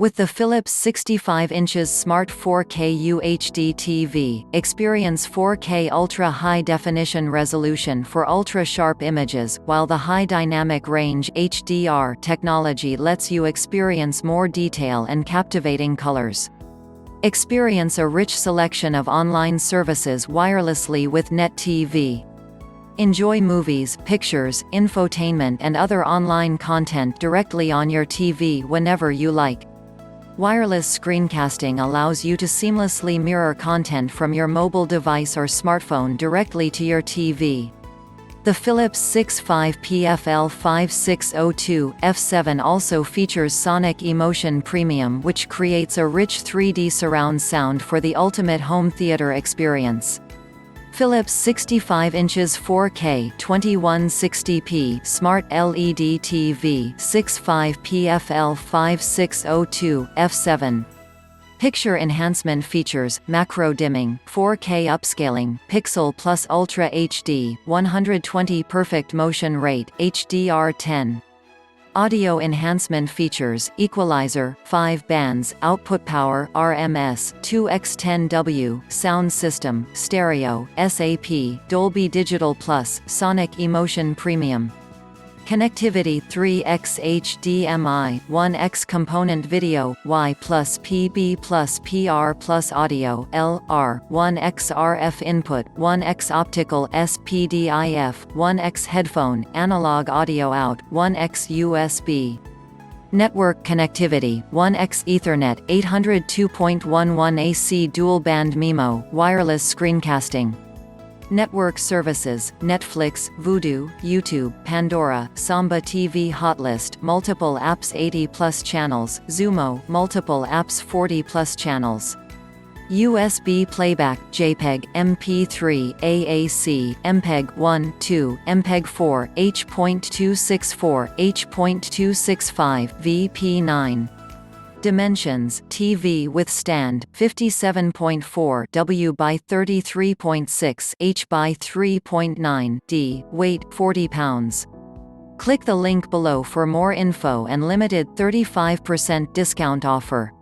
With the Philips 65 inches Smart 4K UHD TV, experience 4K ultra-high definition resolution for ultra-sharp images, while the High Dynamic Range HDR technology lets you experience more detail and captivating colors. Experience a rich selection of online services wirelessly with Net TV. Enjoy movies, pictures, infotainment and other online content directly on your TV whenever you like. Wireless screencasting allows you to seamlessly mirror content from your mobile device or smartphone directly to your TV. The Philips 65PFL5602 F7 also features Sonic Emotion Premium, which creates a rich 3D surround sound for the ultimate home theater experience. Philips 65 inches 4K 2160p Smart LED TV 65PFL5602 F7. Picture enhancement features, macro dimming, 4K upscaling, PixelPlus Ultra HD, 120 perfect motion rate, HDR10. Audio enhancement features, equalizer, 5 bands, output power, RMS, 2x10W, sound system, stereo, SAP, Dolby Digital Plus, Sonic Emotion Premium. Connectivity 3x HDMI, 1x component video, Y plus PB plus PR plus audio, LR, 1x RF input, 1x optical SPDIF, 1x headphone, analog audio out, 1x USB. Network connectivity, 1x Ethernet, 802.11 AC dual band MIMO, wireless screencasting. Network services, Netflix, Vudu, YouTube, Pandora, Samba TV Hotlist, multiple apps 80+ channels, Zumo, multiple apps 40+ channels. USB playback, JPEG, MP3, AAC, MPEG 1, 2, MPEG 4, H.264, H.265, VP9. Dimensions: TV with stand, 57.4 W by 33.6 H by 3.9 D, weight, 40 pounds. Click the link below for more info and limited 35% discount offer.